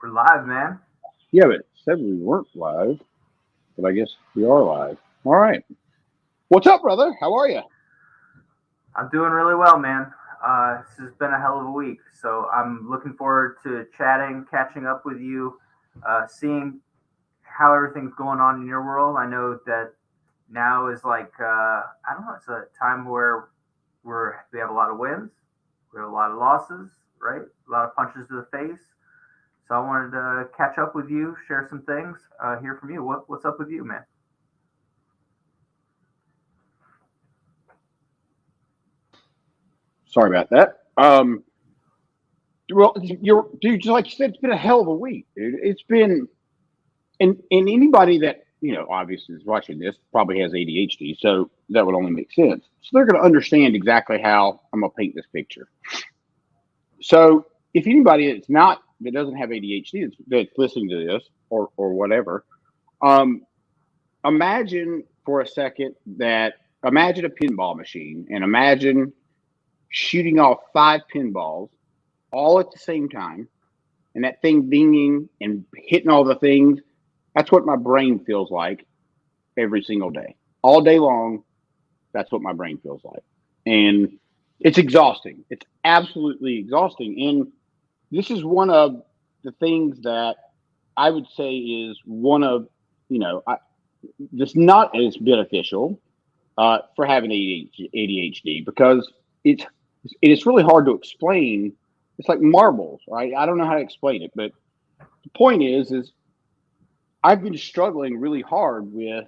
We're live, man. Yeah, but it said we weren't live, but I guess we are live. All right. What's up, brother? How are you? I'm doing really well, man. This has been a hell of a week, so I'm looking forward to chatting, catching up with you, seeing how everything's going on in your world. I know that now is like I don't know, it's a time where we have a lot of wins, we have a lot of losses, right? A lot of punches to the face. So I wanted to catch up with you, share some things, hear from you. What's up with you, man? Sorry about that. Well, you're dude. Just like you said, it's been a hell of a week, dude. It's been, and anybody that obviously is watching this probably has ADHD, so that would only make sense. So they're going to understand exactly how I'm going to paint this picture. So if anybody that doesn't have ADHD that's listening to this or whatever, um, imagine for a second that imagine a pinball machine and imagine shooting off five pinballs all at the same time and that thing dinging and hitting all the things. That's what my brain feels like every single day. All day long, that's what my brain feels like. And it's exhausting. It's absolutely exhausting. And this is one of the things that I would say is one of, you know, I, that's not as beneficial for having ADHD because it's really hard to explain. It's like marbles, right? I don't know how to explain it, but the point is I've been struggling really hard with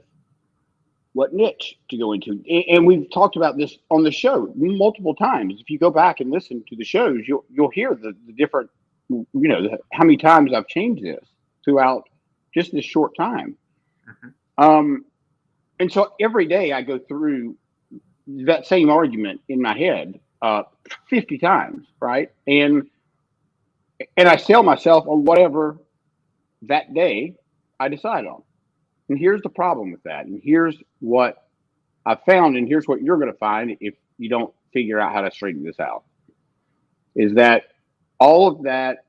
what niche to go into, and we've talked about this on the show multiple times. If you go back and listen to the shows, you'll hear the different, how many times I've changed this throughout just this short time. Mhm. Um, and so every day I go through that same argument in my head 50 times, right? And I sell myself on whatever that day I decide on. And here's the problem with that. And here's what I found, and here's what you're going to find if you don't figure out how to straighten this out is that all of that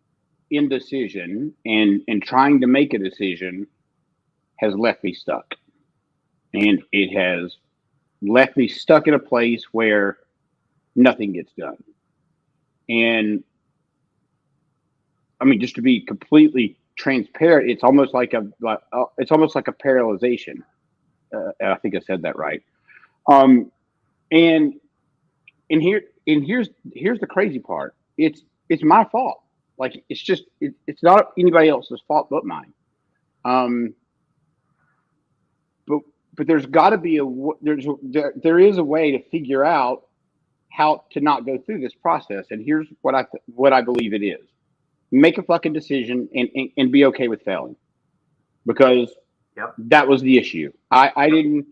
indecision and trying to make a decision has left me stuck. And it has left me stuck in a place where nothing gets done. And I mean, just to be completely transparent, it's almost like a paralyzation. I think I said that right. Um, and here's the crazy part. It's my fault. Like it's not anybody else's fault but mine. Um, but but there's got to be there is a way to figure out how to not go through this process. And here's what I believe it is: make a fucking decision and be okay with failing, because Yep. that was the issue. I didn't,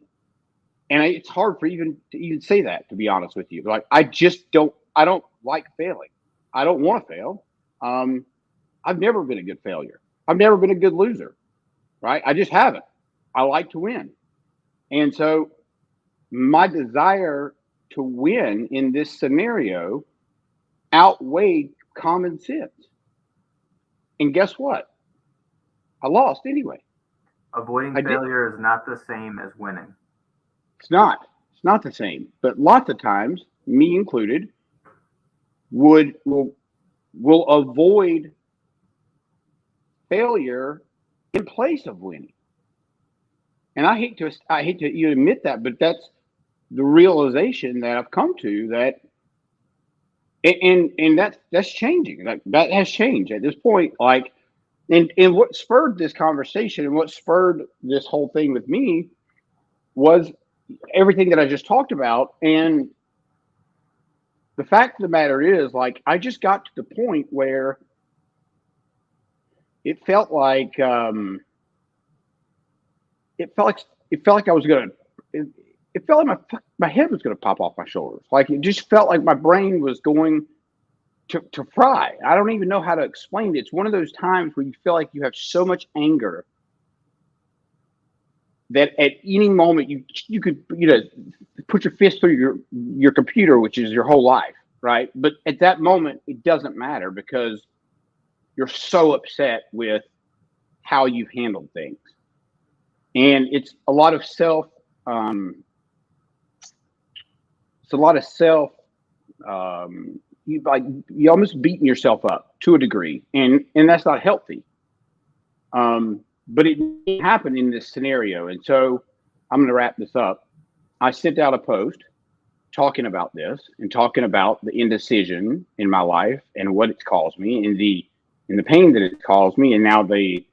and it's hard for even to even say that, to be honest with you. Like I don't like failing. I don't want to fail. Um, I've never been a good failure. I've never been a good loser, right? I just haven't. I like to win. And so my desire to win in this scenario outweighed common sense. And guess what? I lost anyway. Avoiding I did. failure is not the same as winning. It's not. It's not the same. But lots of times, me included, would will avoid failure in place of winning. And I hate to even admit that, but that's the realization that I've come to, that and that's changing. Like that has changed at this point. Like and what spurred this conversation and what spurred this whole thing with me was everything that I just talked about. And the fact of the matter is, like, I just got to the point where it felt like it felt like it felt like I was gonna. It felt like my head was gonna pop off my shoulders. Like it just felt like my brain was going to fry. I don't even know how to explain it. It's one of those times where you feel like you have so much anger that at any moment you could put your fist through your computer, which is your whole life, right? But at that moment, it doesn't matter because you're so upset with how you've handled things. And it's a lot of you almost beating yourself up to a degree, and that's not healthy. But it didn't happen in this scenario. And so I'm going to wrap this up. I sent out a post talking about this and talking about the indecision in my life and what it's caused me, and the pain that it's caused me, and now the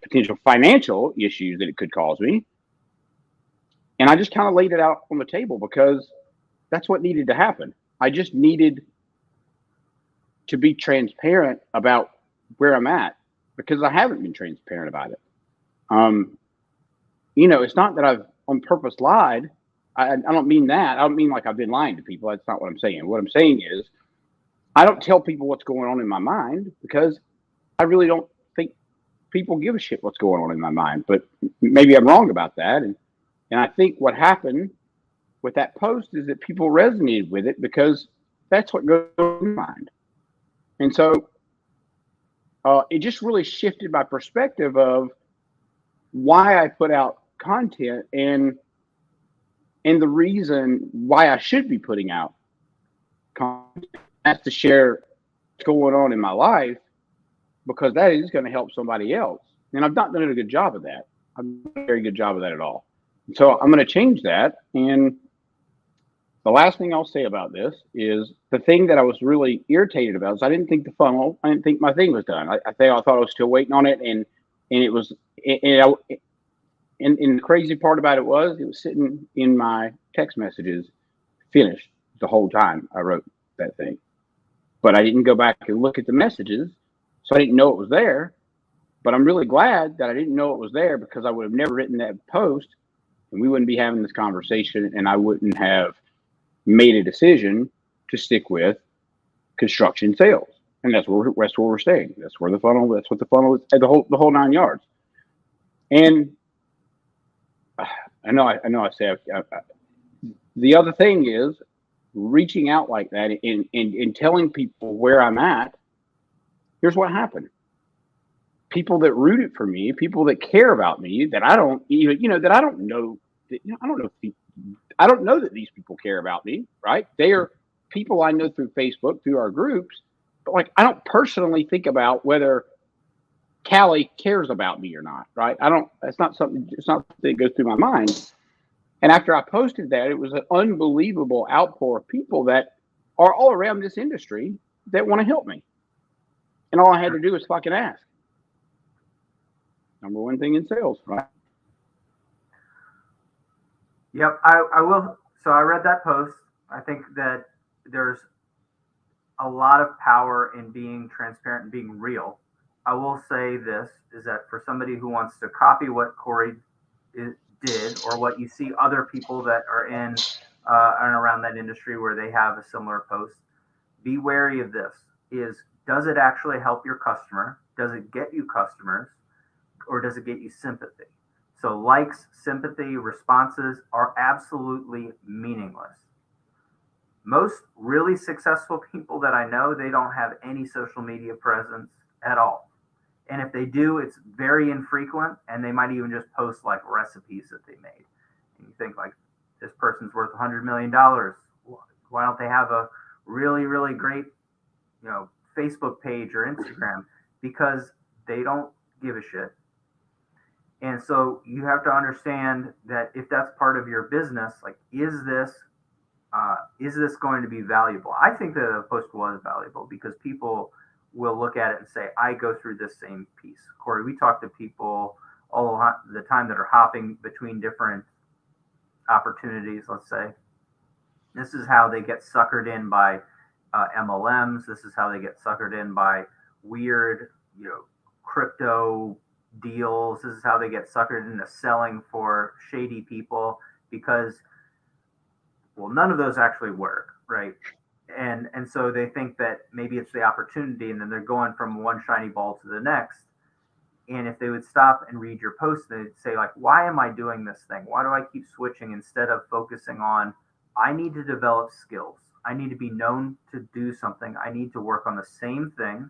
potential financial issues that it could cause me. And I just kind of laid it out on the table because that's what needed to happen. I just needed to be transparent about where I'm at, because I haven't been transparent about it. It's not that I've on purpose lied. I don't mean that. I don't mean like I've been lying to people. That's not what I'm saying. What I'm saying is I don't tell people what's going on in my mind, because I really don't think people give a shit what's going on in my mind. But maybe I'm wrong about that. And I think what happened with that post is that people resonated with it, because that's what goes on in my mind. And so it just really shifted my perspective of why I put out content and the reason why I should be putting out content. That's to share what's going on in my life, because that is going to help somebody else. And I've not done a good job of that. I've not done a very good job of that at all. So I'm going to change that. And the last thing I'll say about this is the thing that I was really irritated about is I didn't think my thing was done. I thought I was still waiting on it. And it was, and the crazy part about it was sitting in my text messages finished the whole time I wrote that thing. But I didn't go back and look at the messages, so I didn't know it was there. But I'm really glad that I didn't know it was there, because I would have never written that post, and we wouldn't be having this conversation, and I wouldn't have made a decision to stick with construction sales. And that's where we're staying. That's what the funnel is, the whole 9 yards. And I know I say the other thing is reaching out like that and telling people where I'm at. Here's what happened. People that rooted for me, people that care about me, that I don't even, that I don't know, I don't know that these people care about me, right? They are people I know through Facebook, through our groups, but like, I don't personally think about whether Callie cares about me or not, right? It's not something that goes through my mind. And after I posted that, it was an unbelievable outpour of people that are all around this industry that want to help me. And all I had to do was fucking ask. Number one thing in sales, right? Yep, I will. So I read that post. I think that there's a lot of power in being transparent and being real. I will say this is that for somebody who wants to copy what Corey did, or what you see other people that are in and around that industry where they have a similar post, be wary of this. Does it actually help your customer? Does it get you customers? Or does it get you sympathy? So likes, sympathy, responses are absolutely meaningless. Most really successful people that I know, they don't have any social media presence at all. And if they do, it's very infrequent, and they might even just post like recipes that they made. And you think like, this person's worth $100 million. Why don't they have a really, really great, Facebook page or Instagram? Because they don't give a shit. And so you have to understand that if that's part of your business, like, is this going to be valuable? I think that the post was valuable, because people will look at it and say, I go through this same piece. Corey, we talk to people all the time that are hopping between different opportunities, let's say. This is how they get suckered in by MLMs. This is how they get suckered in by weird, crypto deals. This is how they get suckered into selling for shady people, because, well, none of those actually work, right? And so they think that maybe it's the opportunity, and then they're going from one shiny ball to the next. And if they would stop and read your post, they'd say, like, why am I doing this thing? Why do I keep switching instead of focusing on, I need to develop skills. I need to be known to do something. I need to work on the same thing.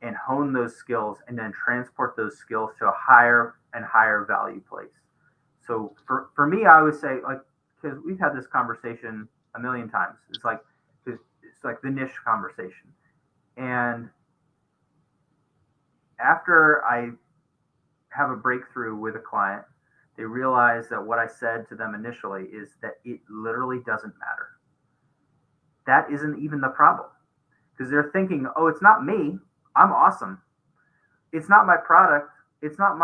and hone those skills and then transport those skills to a higher and higher value place. So for me, I would say, like, because we've had this conversation a million times. It's like the niche conversation. And after I have a breakthrough with a client, they realize that what I said to them initially is that it literally doesn't matter. That isn't even the problem, because they're thinking, oh, it's not me. I'm awesome. It's not my product. It's not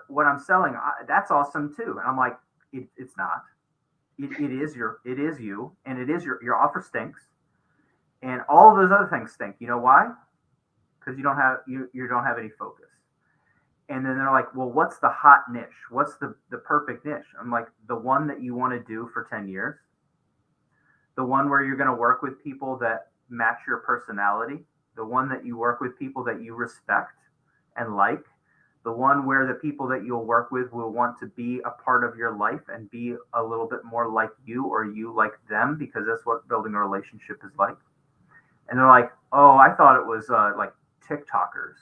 what I'm selling. That's awesome too. And I'm like, it's not. It is you, and it is your offer stinks, and all those other things stink. You know why? Because you don't have any focus. And then they're like, well, what's the hot niche? What's the perfect niche? I'm like, the one that you want to do for 10 years, the one where you're going to work with people that match your personality, the one that you work with people that you respect and like, the one where the people that you'll work with will want to be a part of your life and be a little bit more like you, or you like them, because that's what building a relationship is like. And they're like, oh, I thought it was like TikTokers.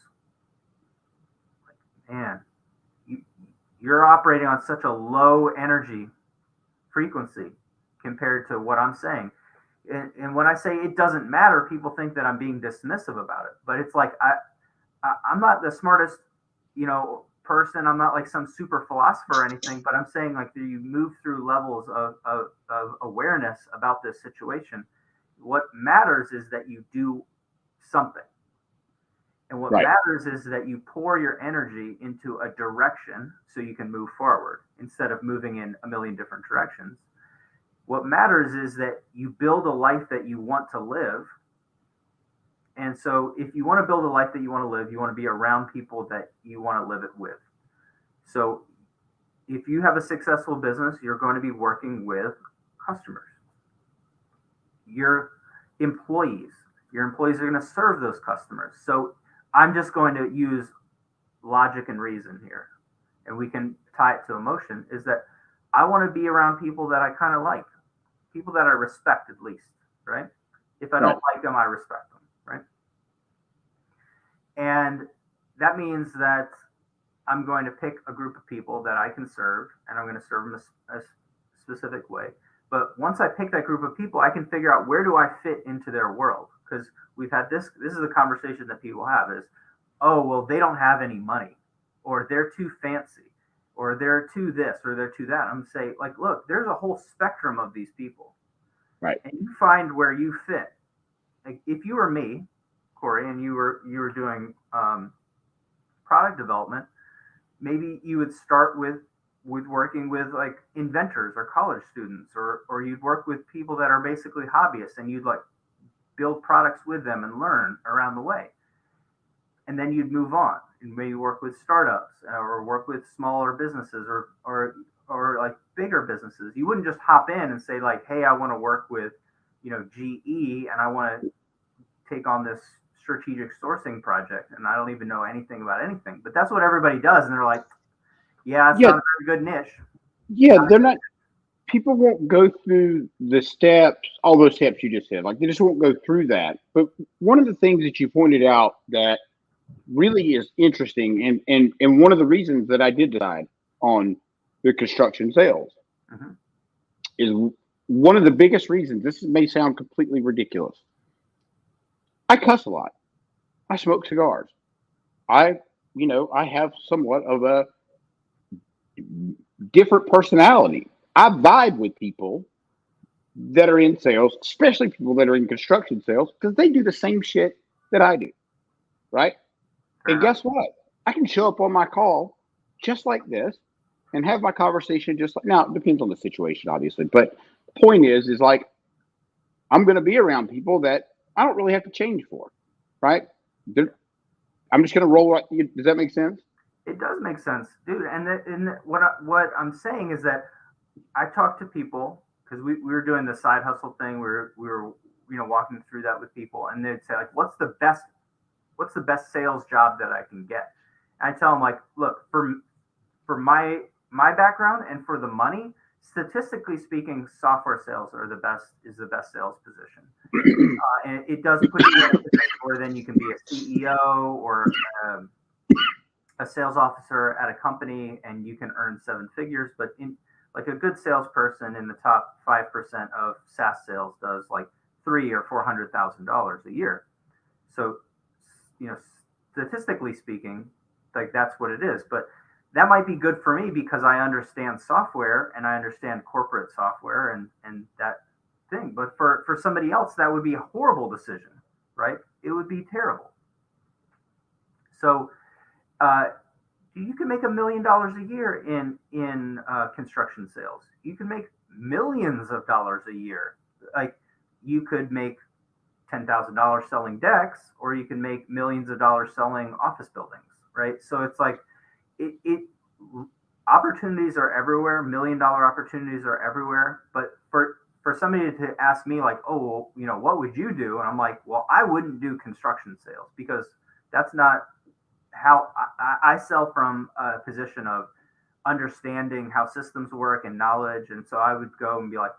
Man, you're operating on such a low energy frequency compared to what I'm saying. And when I say it doesn't matter, people think that I'm being dismissive about it. But it's like I'm not the smartest, person. I'm not like some super philosopher or anything. But I'm saying, like, you move through levels of awareness about this situation. What matters is that you do something. And what Right. matters is that you pour your energy into a direction so you can move forward instead of moving in a million different directions. What matters is that you build a life that you want to live. And so if you want to build a life that you want to live, you want to be around people that you want to live it with. So if you have a successful business, you're going to be working with customers. Your employees are going to serve those customers. So I'm just going to use logic and reason here, and we can tie it to emotion, is that I want to be around people that I kind of like, people that I respect at least, right? If I don't like them, I respect them, right? And that means that I'm going to pick a group of people that I can serve, and I'm going to serve them a specific way. But once I pick that group of people, I can figure out where do I fit into their world. Because we've had this is a conversation that people have is, oh, well, they don't have any money, or they're too fancy, or they're too this, or they're too that. I'm saying, like, look, there's a whole spectrum of these people. Right. And you find where you fit. Like, if you were me, Corey, and you were doing product development, maybe you would start with working with like inventors or college students, or you'd work with people that are basically hobbyists, and you'd like build products with them and learn around the way. And then you'd move on and maybe work with startups or work with smaller businesses or like bigger businesses. You wouldn't just hop in and say, like, hey, I want to work with, GE, and I want to take on this strategic sourcing project, and I don't even know anything about anything. But that's what everybody does, and they're like, yeah, it's not a very good niche. Yeah, they're not. People won't go through the steps, all those steps you just said. Like, they just won't go through that. But one of the things that you pointed out that really is interesting, and one of the reasons that I did decide on the construction sales is one of the biggest reasons. This may sound completely ridiculous. I cuss a lot. I smoke cigars. I have somewhat of a different personality. I vibe with people that are in sales, especially people that are in construction sales, because they do the same shit that I do, right? And guess what? I can show up on my call just like this and have my conversation just like, now it depends on the situation, obviously, but the point is like, I'm going to be around people that I don't really have to change for, right? I'm just going to roll right. Does that make sense? It does make sense, dude. And what I'm saying is that I talk to people, because we were doing the side hustle thing. We were walking through that with people, and they'd say, like, what's the best sales job that I can get? And I tell them, like, look, for my background and for the money, statistically speaking, software sales are is the best sales position. And it does put you in a position where then you can be a CEO or um, a sales officer at a company and you can earn seven figures. But in like a good salesperson in the top 5% of SaaS sales does like three or $400,000 a year. So, you know, statistically speaking, like that's what it is. But that might be good for me because I understand software and I understand corporate software and that thing. But for somebody else, that would be a horrible decision, right? It would be terrible. So uh, you can make $1 million a year in construction sales. You can make millions of dollars a year. Like you could make $10,000 selling decks, or you can make millions of dollars selling office buildings, right? So it's like it opportunities are everywhere. $1 million opportunities are everywhere. But for somebody to ask me like, oh, well, you know, what would you do? And I'm like, well, I wouldn't do construction sales because that's not how I sell from a position of understanding how systems work and knowledge. And so I would go and be like,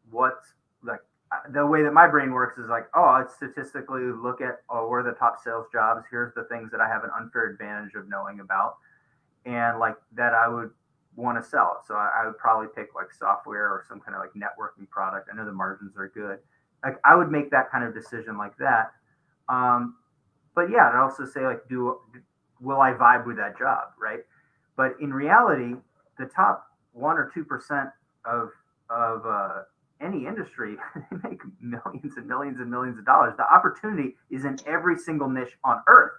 what's like the way that my brain works is like, oh, I'd statistically look at, oh, where are the top sales jobs? Here's the things that I have an unfair advantage of knowing about. And like that I would want to sell. So I would probably pick like software or some kind of like networking product. I know the margins are good. Like I would make that kind of decision like that. But yeah, I'd also say like, will I vibe with that job, right? But in reality, the top 1 or 2% of any industry, they make millions and millions and millions of dollars. The opportunity is in every single niche on earth.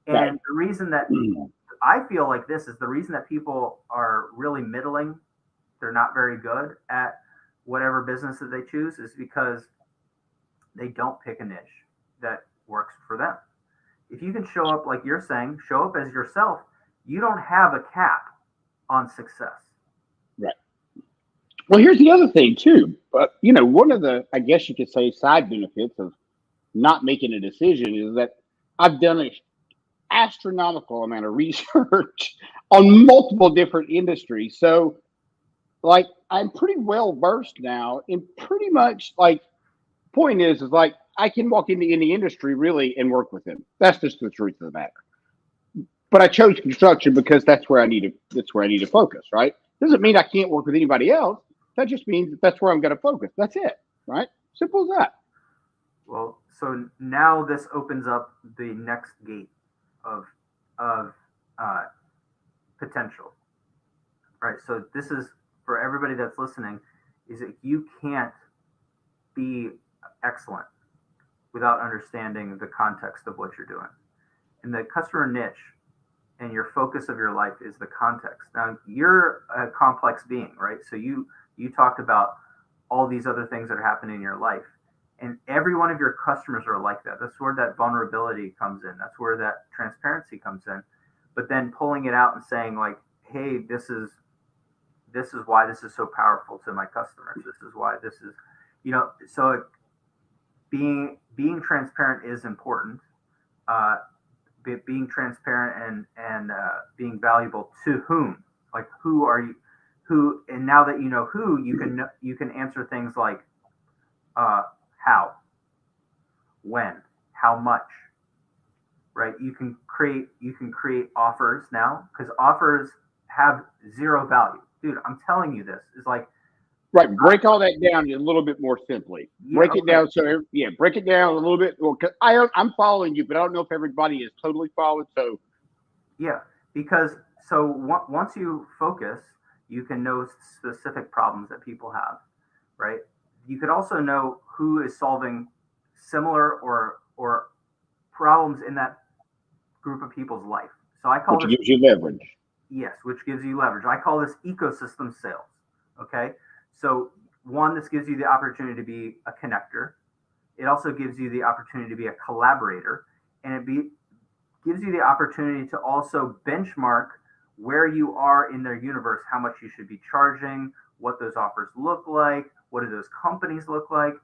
And Right. the reason that I feel like this is the reason that people are really middling, they're not very good at whatever business that they choose, is because they don't pick a niche that works for them. If you can show up like you're saying, show up as yourself, you don't have a cap on success. Right. Well, here's the other thing too. But you know, one of the, I guess you could say, side benefits of not making a decision is that I've done an astronomical amount of research on multiple different industries. So, like, I'm pretty well versed now in pretty much like. Point is like I can walk into any industry really and work with them. That's just the truth of the matter. But I chose construction because that's where I need to. That's where I need to focus. Right? Doesn't mean I can't work with anybody else. That just means that that's where I'm going to focus. That's it. Right? Simple as that. Well, so now this opens up the next gate of of uh, potential, right? So this is for everybody that's listening: is that you can't be excellent without understanding the context of what you're doing. And the customer niche and your focus of your life is the context. Now you're a complex being, right? So you talked about all these other things that are happening in your life. And every one of your customers are like that. That's where that vulnerability comes in. That's where that transparency comes in. But then pulling it out and saying like, hey, this is why this is so powerful to my customers. This is why this is, you know, so being transparent is important. Uh, being transparent and being valuable to whom, like who are you, who, and now that you know who, you can answer things like how, when, how much, right? You can create offers now because offers have zero value, dude. I'm telling you, this is like. Right. Break all that down a little bit more simply. Yeah, Break okay. it down. So yeah, break it down a little bit. Well, cause I'm following you, but I don't know if everybody is totally followed. So Yeah, because so once you focus, you can know specific problems that people have, right? You could also know who is solving similar or problems in that group of people's life. So I call which this, gives you leverage. yes, which gives you leverage. I call this ecosystem sales. Okay, so one, this gives you the opportunity to be a connector. It also gives you the opportunity to be a collaborator, and gives you the opportunity to also benchmark where you are in their universe, how much you should be charging, what those offers look like, what do those companies look like.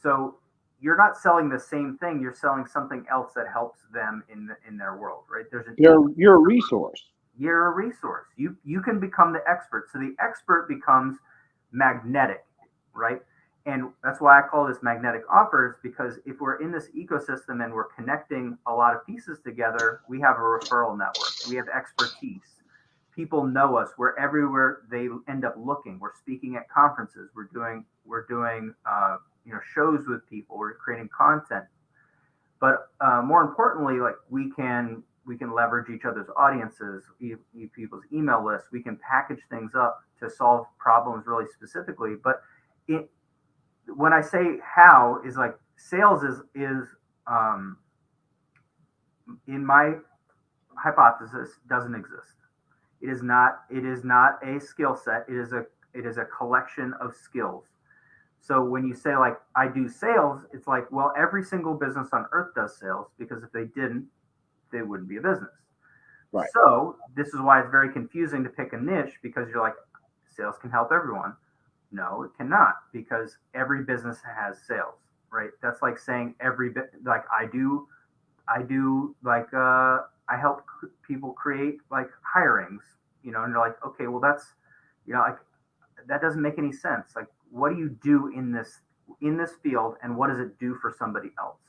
So you're not selling the same thing; you're selling something else that helps them in their world, right? You're a resource. you're a resource. You can become the expert. So the expert becomes magnetic, right? And that's why I call this magnetic offers, because if we're in this ecosystem and we're connecting a lot of pieces together, we have a referral network. We have expertise. People know us. We're everywhere they end up looking. We're speaking at conferences. We're doing shows with people. We're creating content. But more importantly, like we can leverage each other's audiences, people's email lists. We can package things up to solve problems really specifically. But it, when I say how, is like sales is in my hypothesis doesn't exist. It is not a skill set. It is a collection of skills. So when you say like I do sales, it's like, well, every single business on earth does sales, because if they didn't, they wouldn't be a business. Right. So this is why it's very confusing to pick a niche, because you're like, sales can help everyone. No, it cannot, because every business has sales, right? That's like saying every bit, like I do like I help people create like hirings, and they're like, okay, well like that doesn't make any sense. Like, what do you do in this field, and what does it do for somebody else?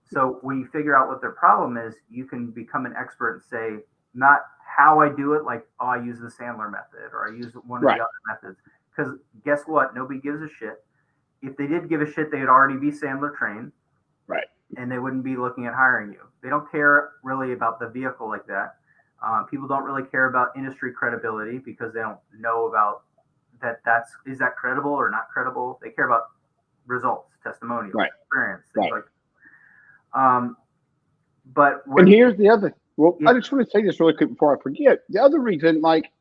So when you figure out what their problem is, you can become an expert and say, not how I do it, like, oh, I use the Sandler method, or I use one of Right. the other methods. Because guess what? Nobody gives a shit. If they did give a shit, they'd already be Sandler trained, Right. and they wouldn't be looking at hiring you. They don't care really about the vehicle like that. People don't really care about industry credibility, because they don't know about that. Is that credible or not credible? They care about results, testimonials, Right. experience, things Right. like. But And here's the other. Well, Yeah. I just want to say this really quick before I forget. The other reason, like,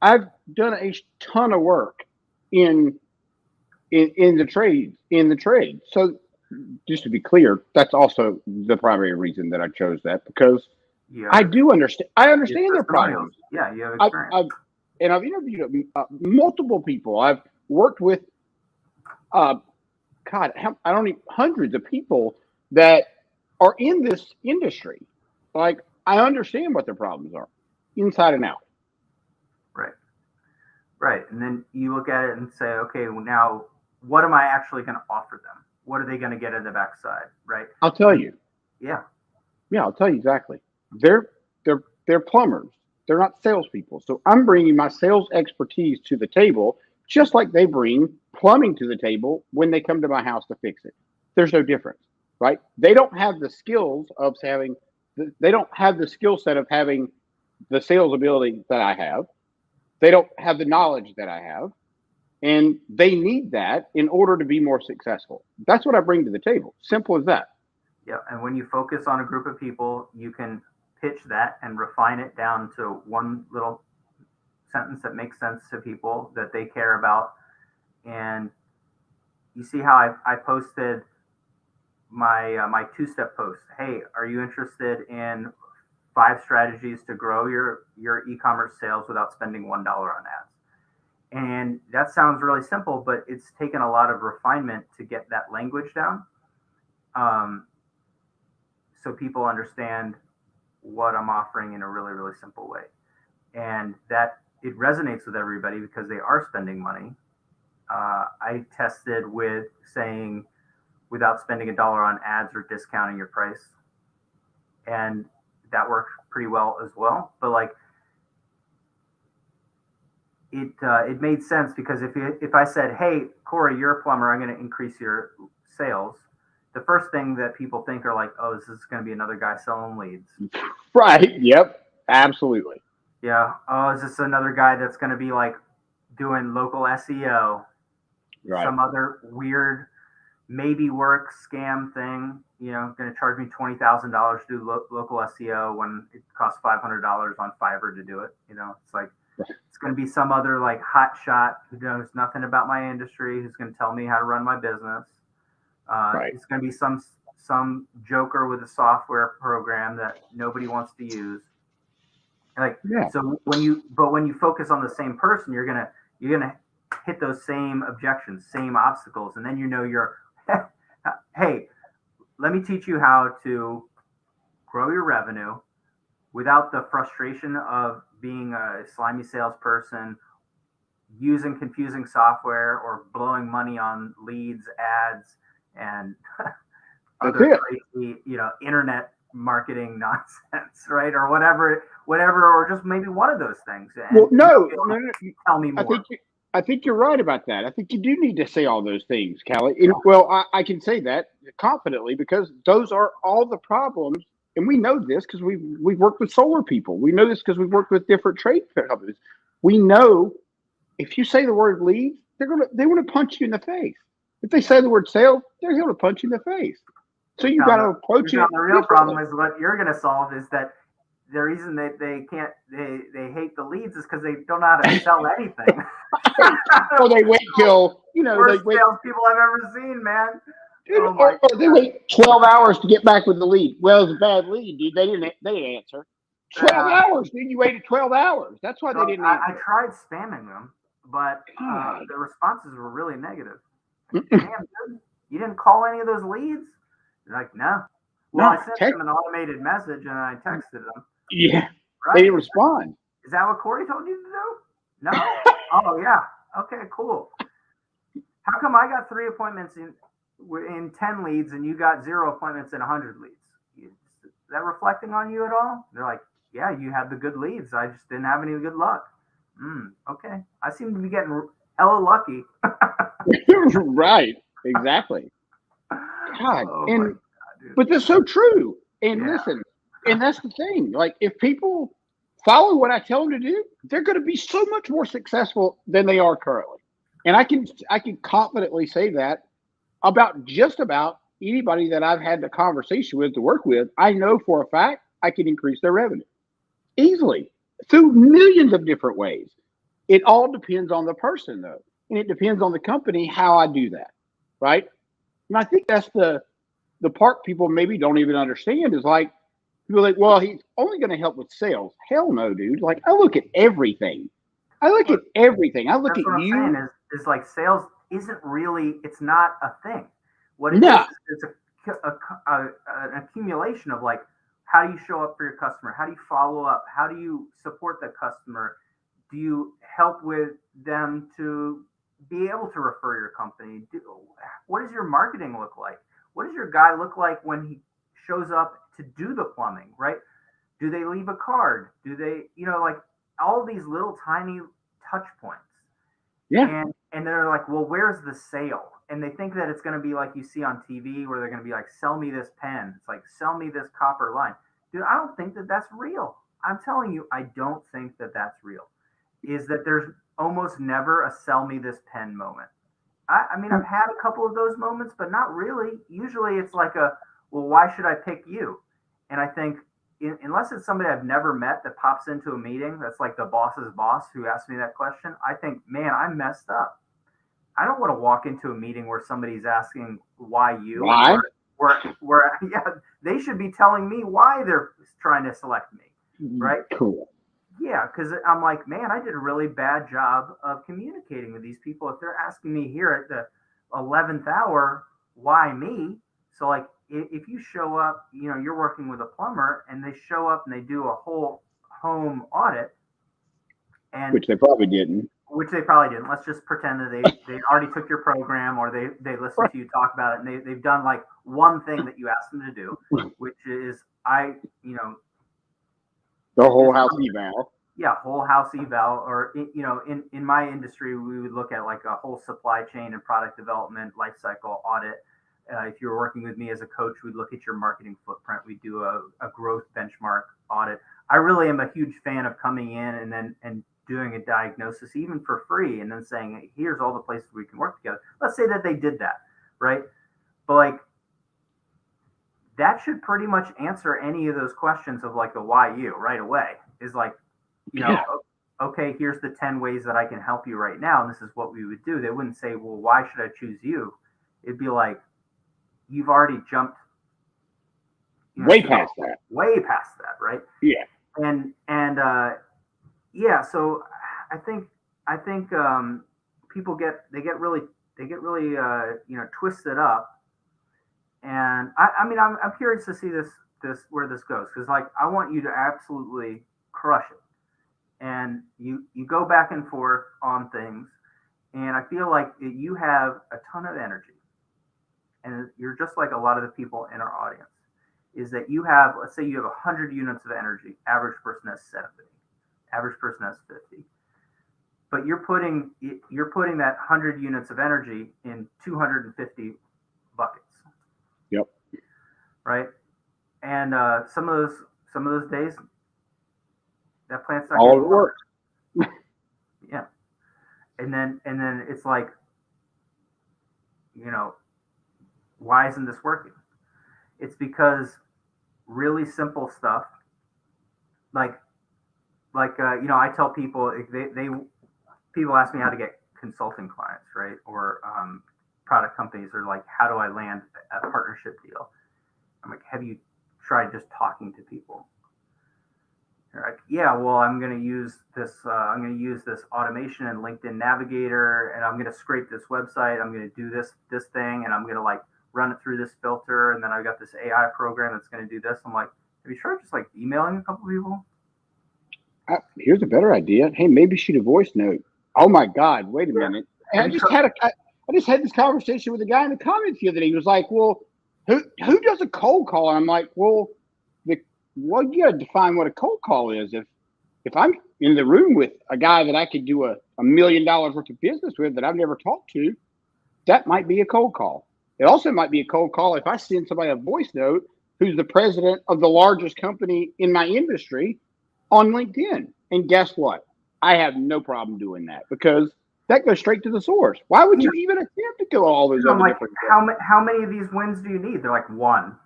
I've done a ton of work in the trade. So just to be clear, that's also the primary reason that I chose that, because you I have do understand. I understand their testimonials. problems. Yeah, you have I've, experience. I've and I've interviewed multiple people. I've worked with, God, I don't even hundreds of people that are in this industry. Like, I understand what their problems are, inside and out. Right. Right. And then you look at it and say, okay, well, now what am I actually going to offer them? What are they going to get in the backside? Right. I'll tell you. Yeah. Yeah, I'll tell you exactly. They're plumbers. They're not salespeople. So I'm bringing my sales expertise to the table, just like they bring plumbing to the table when they come to my house to fix it. There's no difference, right? They don't have the skills of having. They don't have the skill set of having the sales ability that I have. They don't have the knowledge that I have, and they need that in order to be more successful. That's what I bring to the table. Simple as that. Yeah. And when you focus on a group of people, you can pitch that and refine it down to one little sentence that makes sense to people that they care about. And you see how I posted my 2-step post. Hey, are you interested in 5 strategies to grow your e-commerce sales without spending $1 on ads? And that sounds really simple, but it's taken a lot of refinement to get that language down, so people understand what I'm offering in a really, really simple way. And that it resonates with everybody because they are spending money. I tested with saying without spending $1 on ads or discounting your price, and that worked pretty well as well. But like it made sense, because if I said, hey, Corey, you're a plumber, I'm going to increase your sales, the first thing that people think are like, oh, this is going to be another guy selling leads. Right. Yep. Absolutely. Yeah. Oh, is this another guy that's going to be like doing local SEO? Right. Some other weird maybe work scam thing, going to charge me $20,000 to do local SEO when it costs $500 on Fiverr to do it. It's like, it's going to be some other like hot shot who knows nothing about my industry, who's going to tell me how to run my business. Right. It's going to be some joker with a software program that nobody wants to use. Like, Yeah. so when you focus on the same person, you're gonna hit those same objections, same obstacles, and then you're hey, let me teach you how to grow your revenue without the frustration of being a slimy salesperson, using confusing software, or blowing money on leads, ads, and That's other it. crazy, internet marketing nonsense, right? Or whatever, or just maybe one of those things. And Well, no, tell me I more. think I think you're right about that. I think you do need to say all those things, Callie. Well, I can say that confidently because those are all the problems, and we know this because we've worked with solar people. We know this because we've worked with different trade companies. We know if you say the word leads, they want to punch you in the face. If they say the word sales, they're going to punch you in the face. So you got to approach it. The real problem is what you're going to solve is that the reason they can't they hate the leads is because they don't know how to sell anything. Or they wait till worst they wait. salespeople I've ever seen, man. Oh my Or they wait 12 hours to get back with the lead. Well, it's a bad lead, dude. They didn't answer. 12 hours, dude. You waited 12 hours. That's why they didn't answer. I tried spamming them, but the responses were really negative. Damn, dude, you didn't call any of those leads? They're like, no. Well, I sent them an automated message and I texted them. Yeah. Right? They didn't respond. Is that what Corey told you to do? No? Oh, yeah. Okay, cool. How come I got 3 appointments in 10 leads and you got 0 appointments in 100 leads? Is that reflecting on you at all? They're like, yeah, you had the good leads. I just didn't have any good luck. Okay. I seem to be getting hella lucky. Right. Exactly. God. But that's so true. And listen, and that's the thing. Like, if people follow what I tell them to do, they're going to be so much more successful than they are currently. And I can confidently say that about just about anybody that I've had the conversation with to work with. I know for a fact I can increase their revenue easily through millions of different ways. It all depends on the person, though, and it depends on the company how I do that, right? And I think that's the part people maybe don't even understand is like, people are like, well, he's only going to help with sales. Hell no, dude. Like, I look at everything. I look at you. Is like sales isn't really, it's not a thing. What it is an accumulation of like, how do you show up for your customer? How do you follow up? How do you support the customer? Do you help with them to be able to refer your company? What does your marketing look like? What does your guy look like when he shows up to do the plumbing, right? Do they leave a card? Do they, like all these little tiny touch points. Yeah. And they're like, well, where's the sale? And they think that it's going to be like you see on TV where they're going to be like, sell me this pen. It's like, sell me this copper line. Dude, I don't think that that's real. I'm telling you, I don't think that that's real. Is that there's almost never a sell me this pen moment. I mean, I've had a couple of those moments, but not really. Usually it's like well, why should I pick you? And I think unless it's somebody I've never met that pops into a meeting, that's like the boss's boss who asked me that question, I think, man, I messed up. I don't want to walk into a meeting where somebody's asking why you. Why? Where they should be telling me why they're trying to select me, right? Cool. Yeah, because I'm like, man, I did a really bad job of communicating with these people. If they're asking me here at the 11th hour, why me? So like, if you show up, you're working with a plumber and they show up and they do a whole home audit, and which they probably didn't. Let's just pretend that they already took your program or they listened to you talk about it and they've done like one thing that you asked them to do, which is the whole house eval. Yeah, whole house eval, or in my industry, we would look at like a whole supply chain and product development life cycle audit. If you're working with me as a coach, we'd look at your marketing footprint. We do a growth benchmark audit. I really am a huge fan of coming in and doing a diagnosis, even for free, and then saying, hey, here's all the places we can work together. Let's say that they did that, right? But like, that should pretty much answer any of those questions of like the why you right away. Is like, okay, here's the 10 ways that I can help you right now, and this is what we would do. They wouldn't say, well, why should I choose you? It'd be like, you've already jumped way past that, right? Yeah. And so I think people get really twisted up. And I mean, I'm curious to see this where this goes, because like I want you to absolutely crush it. and you go back and forth on things, and I feel like you have a ton of energy, and you're just like a lot of the people in our audience. Is that you have, let's say you have 100 units of energy, average person has 70, average person has 50, but you're putting that 100 units of energy in 250 buckets, Yep. right? And some of those days that plant's not All getting of it water. works. Yeah, and then it's like, you know, why isn't this working? It's because really simple stuff, like I tell people, if they people ask me how to get consulting clients, right, or product companies, or like, how do I land a partnership deal? I'm like, have you tried just talking to people? They're like, yeah, well, I'm going to use this automation and LinkedIn Navigator, and I'm going to scrape this website. I'm going to do this thing, and I'm going to like run it through this filter, and then I've got this AI program that's going to do this. I'm like, have you tried just like emailing a couple people? Here's a better idea. Hey, maybe shoot a voice note. Oh my God! Wait a minute. I just had this conversation with a guy in the comments the other day. He was like, "Well, who does a cold call?" And I'm like, "Well, you got to define what a cold call is. If I'm in the room with a guy that I could do $1 million worth of business with that I've never talked to, that might be a cold call. It also might be a cold call if I send somebody a voice note who's the president of the largest company in my industry on LinkedIn. And guess what? I have no problem doing that because that goes straight to the source. Why would you even attempt to go all those other like, different how many of these wins do you need? They're like, one.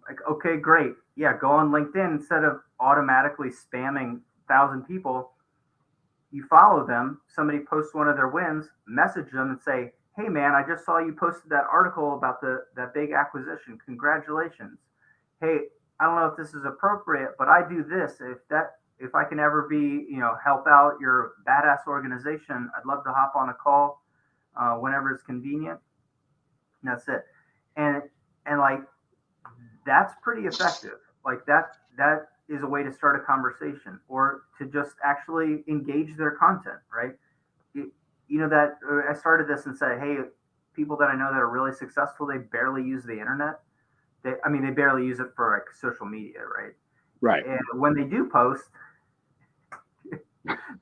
Like, okay, great. Yeah, go on LinkedIn. Instead of automatically spamming 1,000 people, you follow them. Somebody posts one of their wins, message them and say, hey man, I just saw you posted that article about that big acquisition. Congratulations. Hey, I don't know if this is appropriate, but I do this. If I can ever be, help out your badass organization, I'd love to hop on a call whenever it's convenient. And that's it. And like, that's pretty effective. Like that is a way to start a conversation or to just actually engage their content, right? That I started this and said, hey, people that I know that are really successful, they barely use the internet. They barely use it for like social media, right? Right. And when they do post,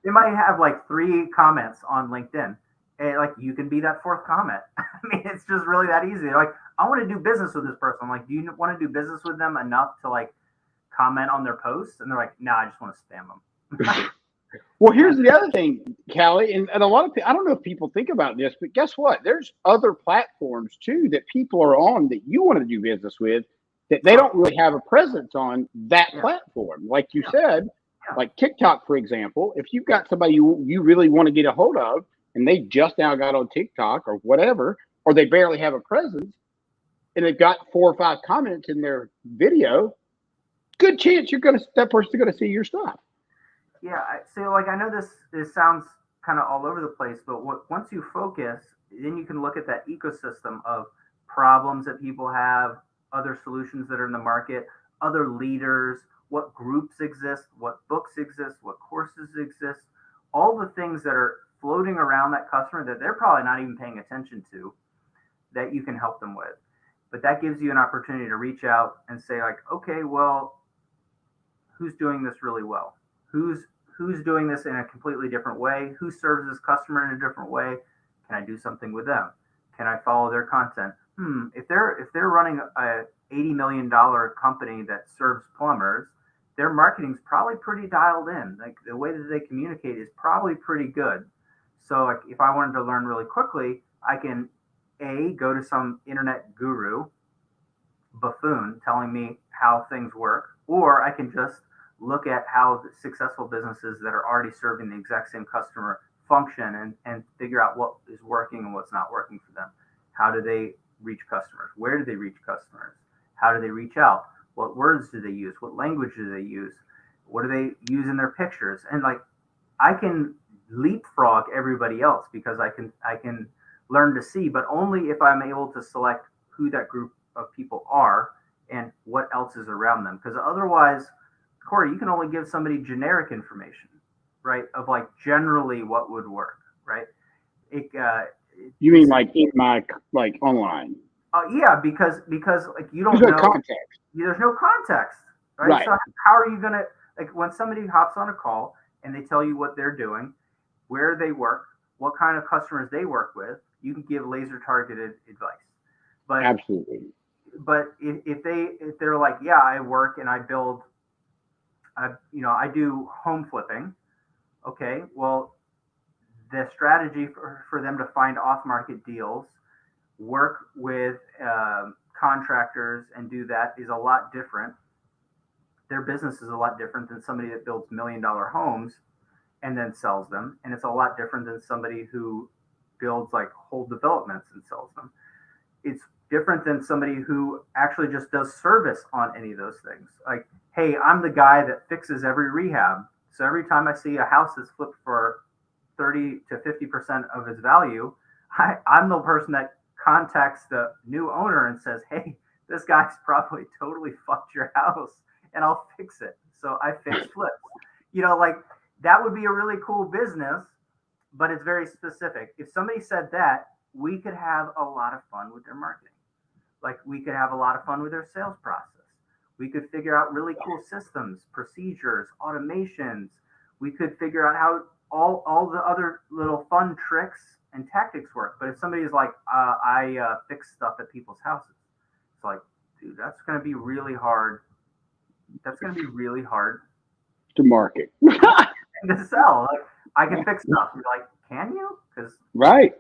they might have like 3 comments on LinkedIn. And like, you can be that 4th comment. It's just really that easy. They're like, I want to do business with this person. I'm like, do you want to do business with them enough to like comment on their posts? And they're like, no, I just want to spam them. Well, here's the other thing, Callie, and a lot of people, I don't know if people think about this, but guess what? There's other platforms too that people are on that you want to do business with that they don't really have a presence on that platform. Like you said, like TikTok, for example, if you've got somebody you really want to get a hold of and they just now got on TikTok or whatever, or they barely have a presence and they've got 4 or 5 comments in their video, good chance that person's going to see your stuff. Yeah, I know this sounds kind of all over the place, but once you focus, then you can look at that ecosystem of problems that people have, other solutions that are in the market, other leaders, what groups exist, what books exist, what courses exist, all the things that are floating around that customer that they're probably not even paying attention to that you can help them with. But that gives you an opportunity to reach out and say like, okay, well, who's doing this really well? Who's doing this in a completely different way? Who serves this customer in a different way? Can I do something with them? Can I follow their content? If they're running a $80 million company that serves plumbers, their marketing's probably pretty dialed in. Like the way that they communicate is probably pretty good. So like if I wanted to learn really quickly, I can go to some internet guru buffoon telling me how things work, or I can just look at how the successful businesses that are already serving the exact same customer function and figure out what is working and what's not working for them. How do they reach customers? Where do they reach customers? How do they reach out? What words do they use? What language do they use? What do they use in their pictures? And like, I can leapfrog everybody else because I can learn to see, but only if I'm able to select who that group of people are and what else is around them. Because otherwise, Corey, you can only give somebody generic information, right? Of like generally what would work, right? It, You mean like in my like online? yeah, because like you There's don't no know, context, there's no context, right? right? So how are you gonna, like, when somebody hops on a call and they tell you what they're doing, where they work, what kind of customers they work with, you can give laser targeted advice. But Absolutely. if they're like, yeah, I work and I build, I do home flipping. Okay, well, the strategy for them to find off market deals, work with contractors and do that is a lot different. Their business is a lot different than somebody that builds $1 million homes and then sells them. And it's a lot different than somebody who builds like whole developments and sells them. It's different than somebody who actually just does service on any of those things. Like, hey, I'm the guy that fixes every rehab. So every time I see a house that's flipped for 30 to 50% of its value, I'm the person that contacts the new owner and says, hey, this guy's probably totally fucked your house and I'll fix it. So I fix flips. Like, that would be a really cool business, but it's very specific. If somebody said that, we could have a lot of fun with their marketing. Like, we could have a lot of fun with their sales process. We could figure out really cool systems, procedures, automations. We could figure out how all the other little fun tricks and tactics work. But if somebody is like, I fix stuff at people's houses, it's like, dude, that's going to be really hard. That's going to be really hard To market, to sell. Like, I can fix stuff. You're like, can you? Because right?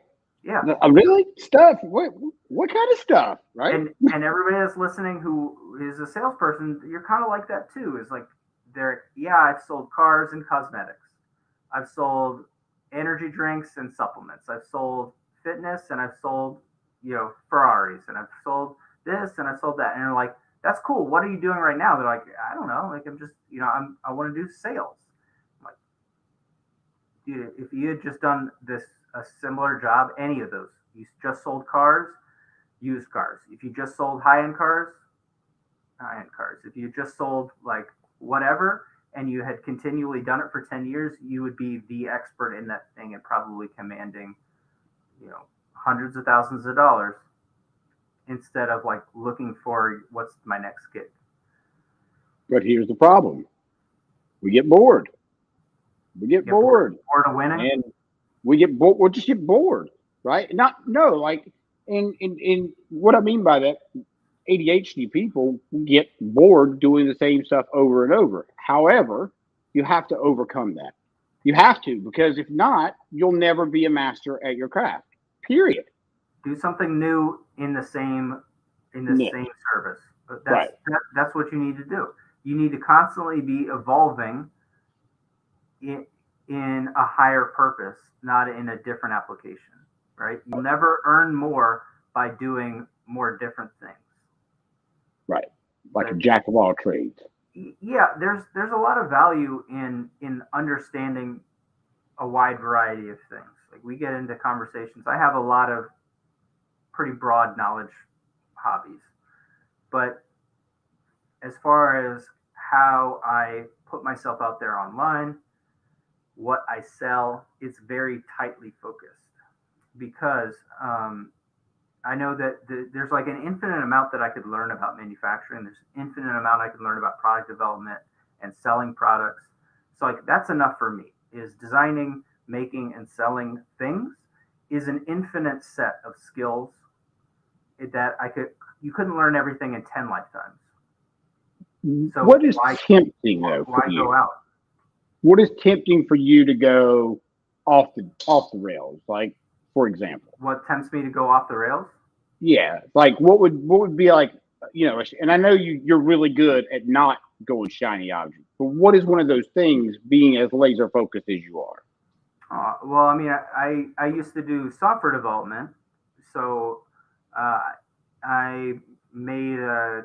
yeah. Really stuff. What kind of stuff, right? And everybody that's listening who is a salesperson, you're kind of like that too. Is like, I've sold cars and cosmetics. I've sold energy drinks and supplements. I've sold fitness and I've sold, Ferraris, and I've sold this and I've sold that. And they're like, that's cool. What are you doing right now? They're like, I don't know. Like, I'm just, I want to do sales. I'm like, dude, if you had just done a similar job, any of those, you just sold cars, used cars. If you just sold high-end cars, high-end cars. If you just sold like whatever, and you had continually done it for 10 years, you would be the expert in that thing and probably commanding, hundreds of thousands of dollars instead of like looking for what's my next gig. But here's the problem: we get bored. We get bored, bored of winning. and we get bored. We'll just get bored, right? Not no, like, in what I mean by that, ADHD people get bored doing the same stuff over and over. However, you have to overcome that. You have to, because if not, you'll never be a master at your craft. Period. Do something new in the same Yeah. same service. Right. That's what you need to do. You need to constantly be evolving in a higher purpose, not in a different application. Right? You'll never earn more by doing more different things. Right. Like a jack of all trades. Yeah, there's a lot of value in understanding a wide variety of things. Like, we get into conversations. I have a lot of pretty broad knowledge hobbies, but as far as how I put myself out there online, what I sell, it's very tightly focused because I know that there's like an infinite amount that I could learn about manufacturing. There's an infinite amount I could learn about product development and selling products. So like, that's enough for me. Is designing, making, and selling things is an infinite set of skills that you couldn't learn everything in 10 lifetimes. So what is tempting though for why you? go out? What is tempting for you to go off the rails? Like, for example, What tempts me to go off the rails? yeah, like what would be like, and I know you're really good at not going shiny object, but what is one of those things, being as laser focused as you are? Well, I mean, I used to do software development, so I made a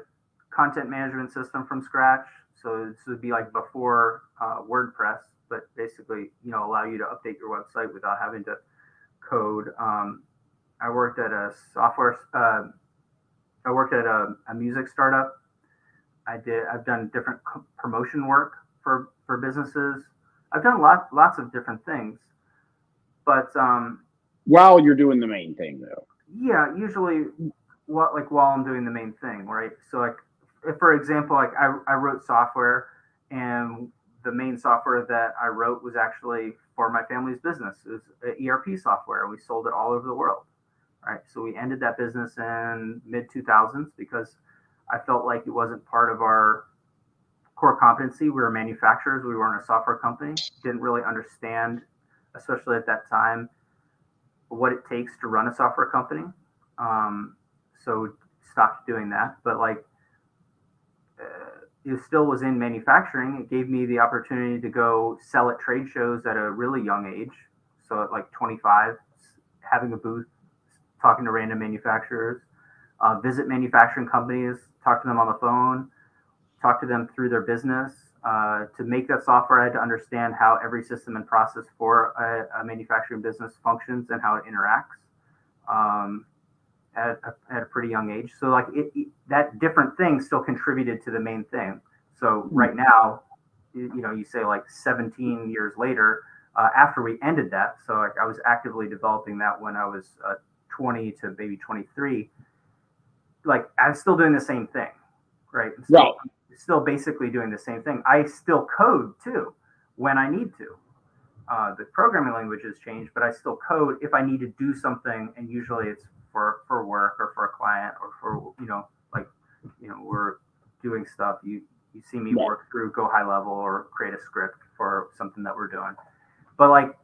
content management system from scratch. So this would be like before WordPress, but basically, allow you to update your website without having to code. I worked at a music startup. I've done different promotion work for businesses. I've done lots of different things, but While you're doing the main thing, though. yeah, usually while I'm doing the main thing, right? So like, if, for example, like I wrote software, and the main software that I wrote was actually for my family's business. It was an ERP software. We sold it all over the world, right? So we ended that business in mid 2000s because I felt like it wasn't part of our core competency. We were manufacturers. We weren't a software company. Didn't really understand, especially at that time, what it takes to run a software company. So stopped doing that. But like, it still was in manufacturing. It gave me the opportunity to go sell at trade shows at a really young age. So at like 25, having a booth, talking to random manufacturers, visit manufacturing companies, talk to them on the phone, talk to them through their business. To make that software, I had to understand how every system and process for a manufacturing business functions and how it interacts. At a pretty young age. So like that different thing still contributed to the main thing. So right now, you say like 17 years later, after we ended that. So like I was actively developing that when I was 20 to maybe 23. Like I'm still doing the same thing, right? Still basically doing the same thing. I still code too when I need to. The programming language has changed, but I still code if I need to do something, and usually it's for work or for a client or for we're doing stuff. You see me work through, go high level, or create a script for something that we're doing. But like,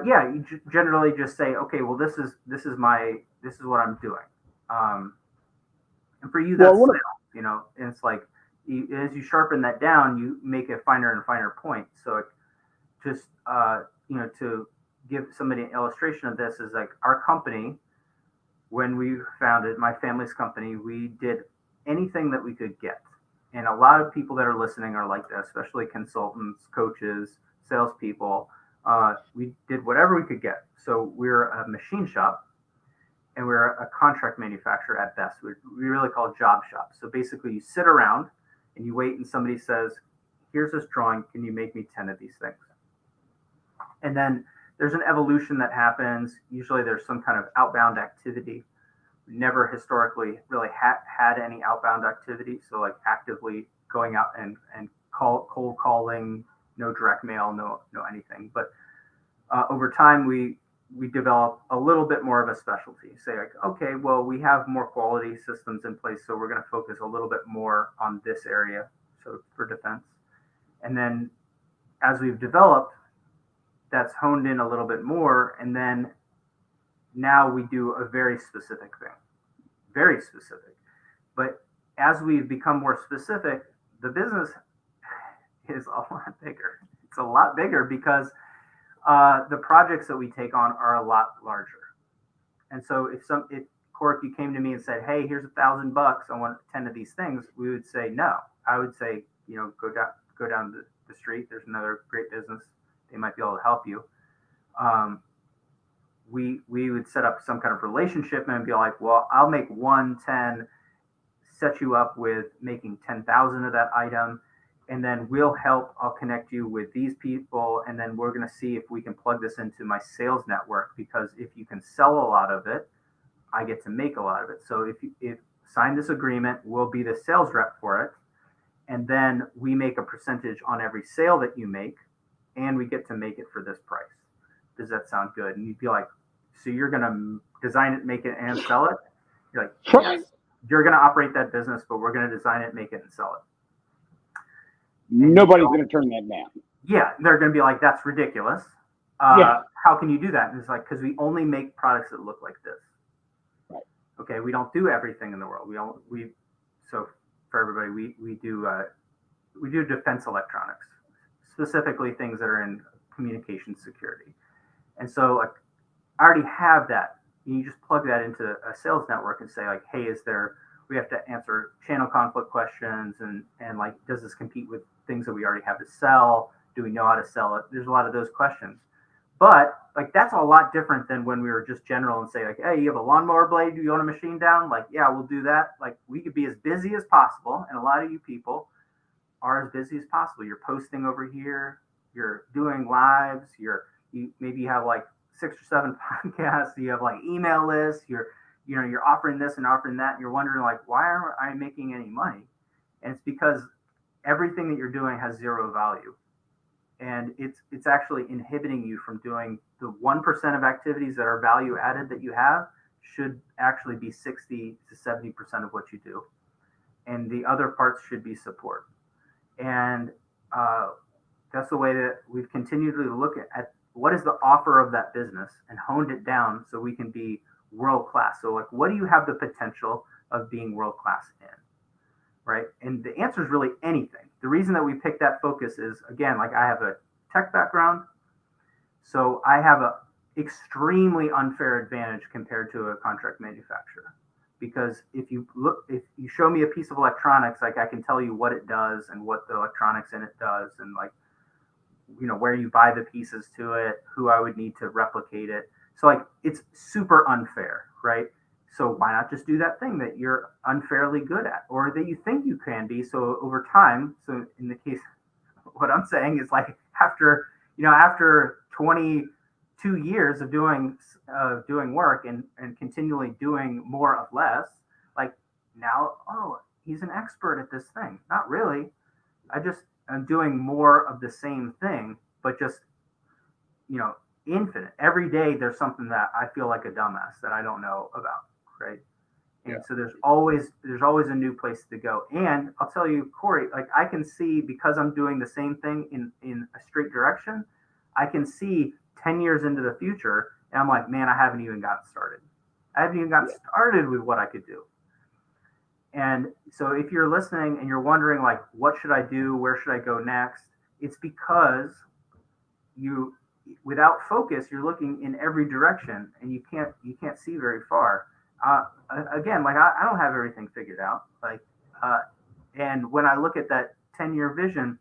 you generally just say, okay, well, this is what I'm doing. And for you, that's sales, and it's like as you sharpen that down, you make a finer and finer point. So just to give somebody an illustration of this is like our company, when we founded my family's company, we did anything that we could get. And a lot of people that are listening are like that, especially consultants, coaches, salespeople. We did whatever we could get. So we're a machine shop, and we're a contract manufacturer at best. We really call it job shop. So basically you sit around and you wait, and somebody says, here's this drawing. Can you make me 10 of these things? And then there's an evolution that happens. Usually there's some kind of outbound activity. We never historically really had any outbound activity. So like actively going out and cold calling, no direct mail, no anything. But over time, we develop a little bit more of a specialty. Say like, okay, well, we have more quality systems in place, so we're going to focus a little bit more on this area. So for defense. And then as we've developed, that's honed in a little bit more, and then now we do a very specific thing, very specific. But as we've become more specific, the business is a lot bigger. It's a lot bigger because the projects that we take on are a lot larger. And so if Cork, you came to me and said, hey, here's $1,000, I want 10 of these things, we would say no. I would say, go down the street. There's another great business. They might be able to help you. We would set up some kind of relationship and be like, well, I'll make 110, set you up with making 10,000 of that item, and then I'll connect you with these people, and then we're going to see if we can plug this into my sales network, because if you can sell a lot of it, I get to make a lot of it. So if sign this agreement, we'll be the sales rep for it, and then we make a percentage on every sale that you make, and we get to make it for this price. Does that sound good? And you'd be like, so you're going to design it, make it, and sell it? You're like, yes, you're going to operate that business, but we're going to design it, make it, and sell it. And nobody's going to turn that down. Yeah, they're going to be like, that's ridiculous. How can you do that? And it's like, because we only make products that look like this. Right. Okay, we don't do everything in the world. So for everybody, we do defense electronics, specifically things that are in communication security. And so like, I already have that. You just plug that into a sales network and say like, hey, we have to answer channel conflict questions, and like, does this compete with things that we already have to sell? Do we know how to sell it? There's a lot of those questions. But like, that's a lot different than when we were just general and say like, hey, you have a lawnmower blade, do you want a machine down? Like, yeah, we'll do that. Like, we could be as busy as possible, and a lot of you people are as busy as possible. You're posting over here, you're doing lives, maybe you have like 6 or 7 podcasts, you have like email lists, you're offering this and offering that, and you're wondering like, why aren't I making any money? And it's because everything that you're doing has zero value. And it's actually inhibiting you from doing the 1% of activities that are value added that you have should actually be 60 to 70% of what you do. And the other parts should be support. And that's the way that we've continued to look at what is the offer of that business and honed it down so we can be world class. So like, what do you have the potential of being world class in? Right. And the answer is really anything. The reason that we picked that focus is, again, like I have a tech background. So I have a extremely unfair advantage compared to a contract manufacturer. Because if you show me a piece of electronics, like I can tell you what it does and what the electronics in it does, and like, where you buy the pieces to it, who I would need to replicate it. So like, it's super unfair, right? So why not just do that thing that you're unfairly good at, or that you think you can be? So over time, so in the case, what I'm saying is like after 22 years of doing work and continually doing more of less, like now, oh, he's an expert at this thing. Not really. I'm doing more of the same thing, but just, infinite. Every day there's something that I feel like a dumbass that I don't know about. Right. And so there's always a new place to go. And I'll tell you, Corey, like I can see, because I'm doing the same thing in a straight direction, I can see 10 years into the future, and I'm like, man, I haven't even gotten started. I haven't even gotten started with what I could do. And so if you're listening and you're wondering like, what should I do? Where should I go next? It's because without focus, you're looking in every direction and you can't see very far. Again, like I don't have everything figured out. Like, and when I look at that 10-year vision,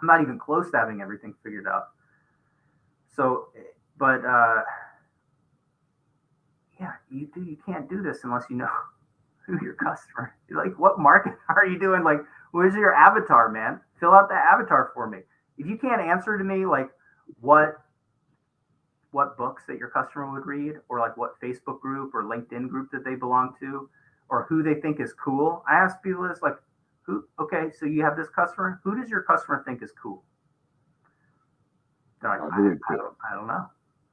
I'm not even close to having everything figured out. So, but you can't do this unless you know who your customer. Like, what market are you doing? Like, where's your avatar, man? Fill out that avatar for me. If you can't answer to me, like what books that your customer would read, or like what Facebook group or LinkedIn group that they belong to, or who they think is cool. I ask people this, like, okay, so you have this customer. Who does your customer think is cool? They're like, I don't know.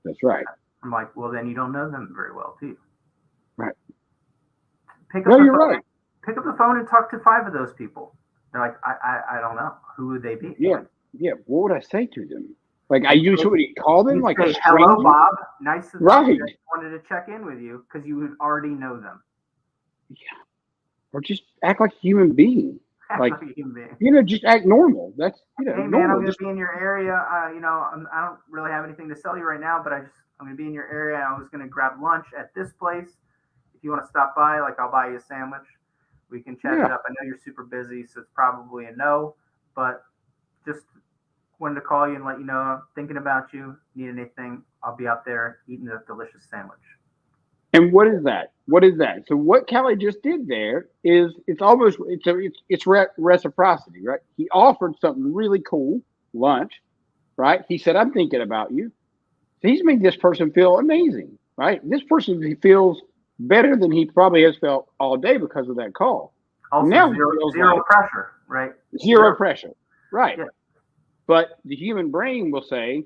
That's right. I'm like, well, then you don't know them very well, do you? Right. Pick up the phone and talk to 5 of those people. They're like, I don't know. Who would they be? Yeah. Yeah. What would I say to them? Like, I usually call them like say, hello, Bob. Nice to talk to you. I just wanted to check in with you because you would already know them. Yeah. Or just act like a human being. Just act normal. That's, hey, man, normal. I'm going to be in your area. I don't really have anything to sell you right now, but I'm going to be in your area. I was going to grab lunch at this place. If you want to stop by, like, I'll buy you a sandwich. We can chat it up. I know you're super busy, so it's probably a no, but just wanted to call you and let you know I'm thinking about you. Need anything, I'll be out there eating a delicious sandwich. And what is that? So what Callie just did there is it's reciprocity, right? He offered something really cool, lunch, right? He said, I'm thinking about you. So he's made this person feel amazing, right? This person feels better than he probably has felt all day because of that call. Also, now zero pressure, right? Zero pressure, right? Yeah. But the human brain will say,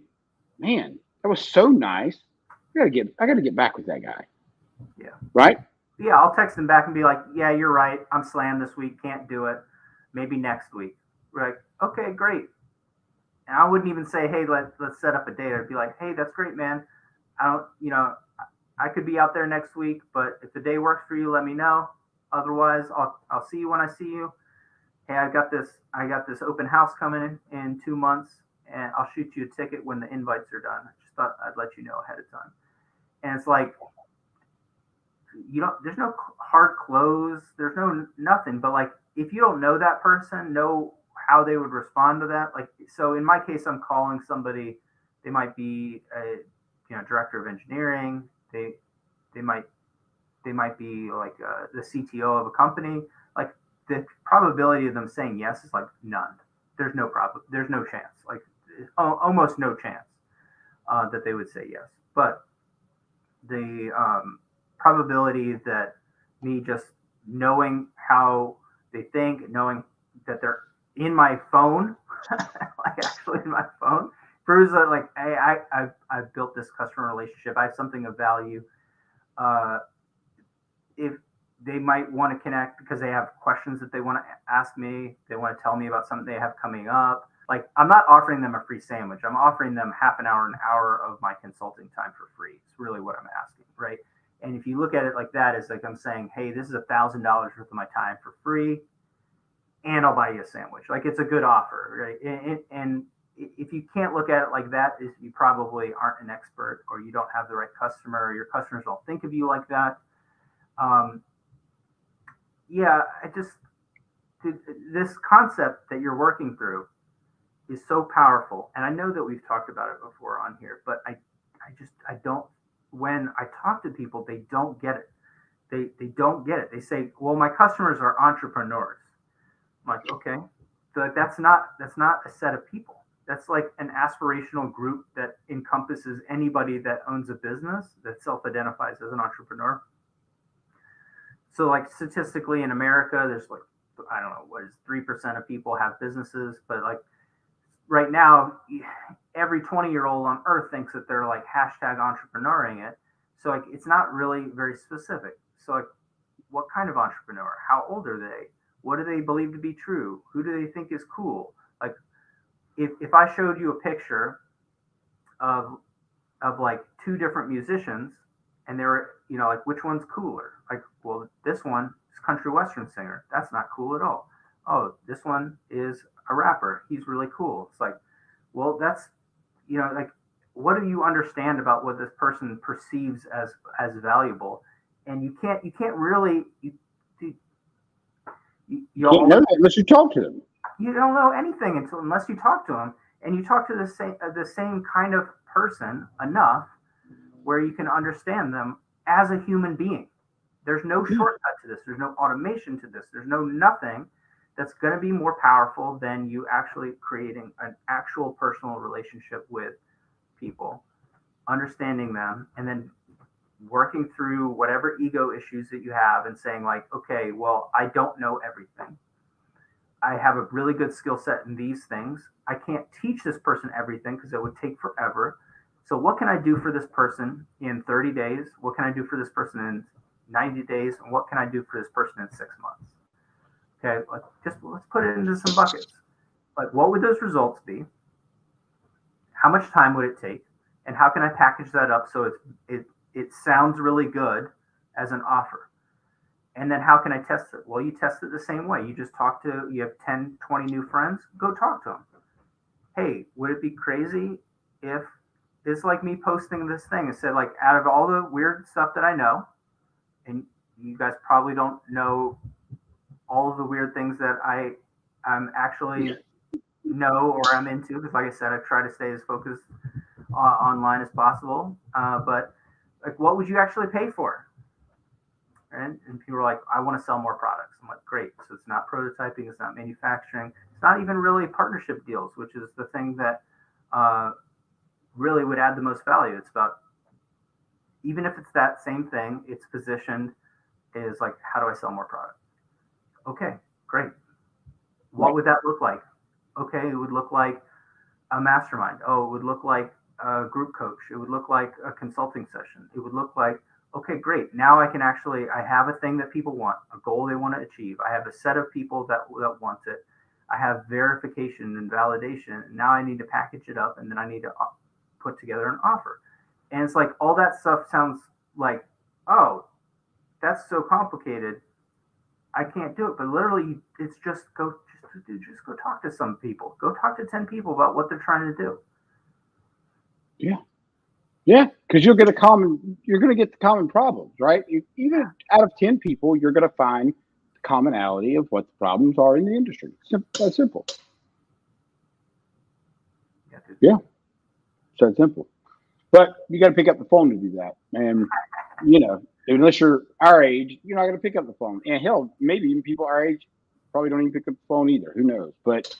"Man, that was so nice. I got to get back with that guy." Yeah. Right? Yeah, I'll text him back and be like, "Yeah, you're right. I'm slammed this week. Can't do it. Maybe next week." Right? Okay, great. And I wouldn't even say, "Hey, let's set up a date." I'd be like, "Hey, that's great, man. I could be out there next week, but if the day works for you, let me know. Otherwise, I'll see you when I see you. Hey, I got this open house coming in 2 months, and I'll shoot you a ticket when the invites are done. I just thought I'd let you know ahead of time." And it's like, there's no hard close, there's no nothing, but like, if you don't know that person, know how they would respond to that. Like, so in my case, I'm calling somebody. They might be a director of engineering. They might be like the CTO of a company. Like, the probability of them saying yes is like none. There's no problem. There's no chance. Like, almost no chance that they would say yes. But the probability that me just knowing how they think, knowing that they're in my phone, like actually in my phone, proves that like, hey, I've built this customer relationship. I have something of value. If they might want to connect because they have questions that they want to ask me, they want to tell me about something they have coming up. Like, I'm not offering them a free sandwich. I'm offering them half an hour of my consulting time for free. It's really what I'm asking, right? And if you look at it like that, it's like I'm saying, hey, this is $1,000 worth of my time for free, and I'll buy you a sandwich. Like, it's a good offer, right? And if you can't look at it like that, is you probably aren't an expert, or you don't have the right customer, or your customers don't think of you like that. Yeah, this concept that you're working through is so powerful. And I know that we've talked about it before on here, but I don't, when I talk to people, they don't get it. They don't get it. They say, well, my customers are entrepreneurs. I'm like, okay. So like, that's not a set of people. That's like an aspirational group that encompasses anybody that owns a business that self-identifies as an entrepreneur. So like statistically in America, there's like, I don't know, what is 3% of people have businesses, but like right now, every 20-year-old on earth thinks that they're like hashtag entrepreneuring it. So like, it's not really very specific. So like, what kind of entrepreneur? How old are they? What do they believe to be true? Who do they think is cool? Like, if I showed you a picture of like two different musicians, and they were, you know, like, which one's cooler? Like, well, this one is country western singer. That's not cool at all. Oh, this one is a rapper. He's really cool. It's like, well, that's, you know, like, what do you understand about what this person perceives as valuable? And you can't really, you can't know that unless you talk to them. You don't know anything unless you talk to them, and you talk to the same kind of person enough where you can understand them as a human being. There's no shortcut to this. There's no automation to this. There's no nothing that's going to be more powerful than you actually creating an actual personal relationship with people, understanding them, and then working through whatever ego issues that you have and saying like, okay, well, I don't know everything. I have a really good skill set in these things. I can't teach this person everything because it would take forever. So what can I do for this person in 30 days? What can I do for this person in 90 days? And what can I do for this person in 6 months? Okay, let's put it into some buckets. Like, what would those results be? How much time would it take? And how can I package that up so it sounds really good as an offer? And then how can I test it? Well, you test it the same way. You just you have 10, 20 new friends, go talk to them. Hey, would it be crazy if it's like me posting this thing and said, like, out of all the weird stuff that I know, and you guys probably don't know all of the weird things that I'm actually know or I'm into, because like I said, I try to stay as focused online as possible. But like, what would you actually pay for? And people are like, I want to sell more products. I'm like, great. So it's not prototyping, it's not manufacturing, it's not even really partnership deals, which is the thing that really would add the most value. It's about, even if it's that same thing, it's positioned is like, how do I sell more product? Okay, great. What would that look like? Okay, it would look like a mastermind. Oh, it would look like a group coach. It would look like a consulting session. It would look like, okay, great. Now I have a thing that people want, a goal they want to achieve. I have a set of people that want it. I have verification and validation. Now I need to package it up, and then I need to put together an offer. And it's like, all that stuff sounds like, oh, that's so complicated, I can't do it. But literally, it's just go talk to some people. Go talk to 10 people about what they're trying to do. Yeah, because you're going to get the common problems, right? Even out of 10 people, you're going to find the commonality of what the problems are in the industry. That's simple. Yeah, it's that simple. But you got to pick up the phone to do that. And, you know, unless you're our age, you're not going to pick up the phone. And hell, maybe even people our age probably don't even pick up the phone either. Who knows? But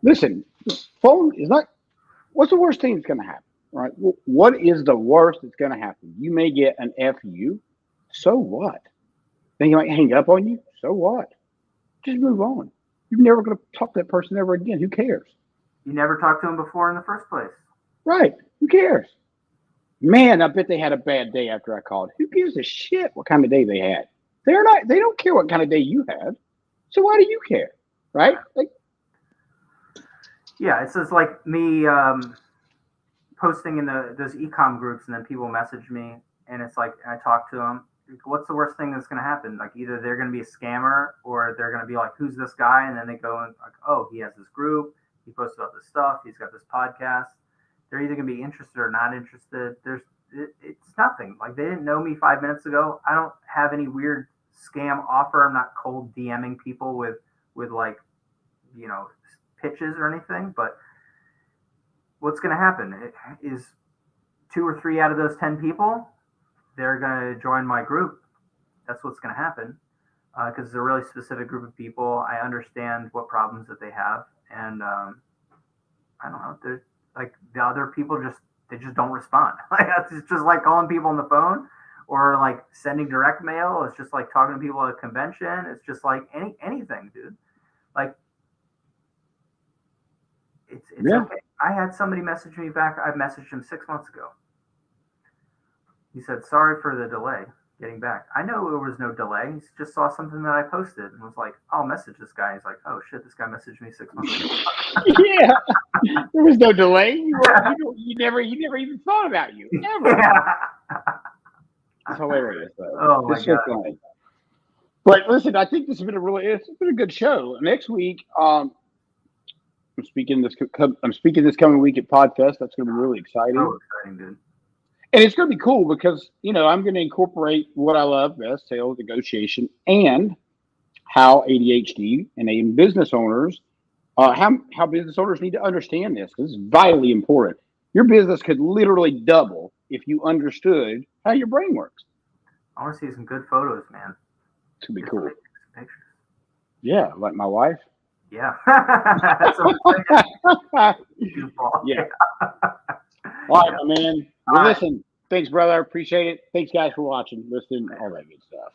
listen, the phone is not what's the worst thing that's going to happen? Right? What is the worst that's going to happen? You may get an FU. So what? Then he might hang up on you. So what? Just move on. You're never going to talk to that person ever again. Who cares? You never talked to him before in the first place. Right. Who cares? Man, I bet they had a bad day after I called. Who gives a shit what kind of day they had? They don't care what kind of day you had. So why do you care? Right? Like, yeah, it's just like me posting in those ecom groups, and then people message me, and it's like I talk to them. What's the worst thing that's going to happen? Like either they're going to be a scammer, or they're going to be like, "Who's this guy?" And then they go and like, "Oh, he has this group. He posts about this stuff. He's got this podcast." They're either going to be interested or not interested. It's nothing. Like they didn't know me 5 minutes ago. I don't have any weird scam offer. I'm not cold DMing people with like, pitches or anything. But what's going to happen is 2 or 3 out of those 10 people, they're going to join my group. That's what's going to happen because it's a really specific group of people. I understand what problems that they have, and I don't know. They're like the other people they just don't respond. It's just like calling people on the phone or like sending direct mail. It's just like talking to people at a convention. It's just like anything, dude. Like it's okay. I had somebody message me back. I messaged him 6 months ago. He said, "Sorry for the delay getting back." I know there was no delay. He just saw something that I posted and was like, "I'll message this guy." He's like, "Oh shit, this guy messaged me 6 months ago." yeah, there was no delay. You never even thought about you. Never. Yeah. It's hilarious, though. Oh my God. Funny. But listen, I think it's been a good show. Next week, I'm speaking this coming week at Podfest. That's going to be really exciting. So exciting, dude. And it's going to be cool because, I'm going to incorporate what I love best, sales, negotiation, and how ADHD and business owners, how business owners need to understand this. This is vitally important. Your business could literally double if you understood how your brain works. I want to see some good photos, man. It's going to be cool. Pictures. Yeah, like my wife. Yeah. Yeah. All right, my man. Well, listen, thanks, brother. I appreciate it. Thanks, guys, for watching, listening, all that good stuff.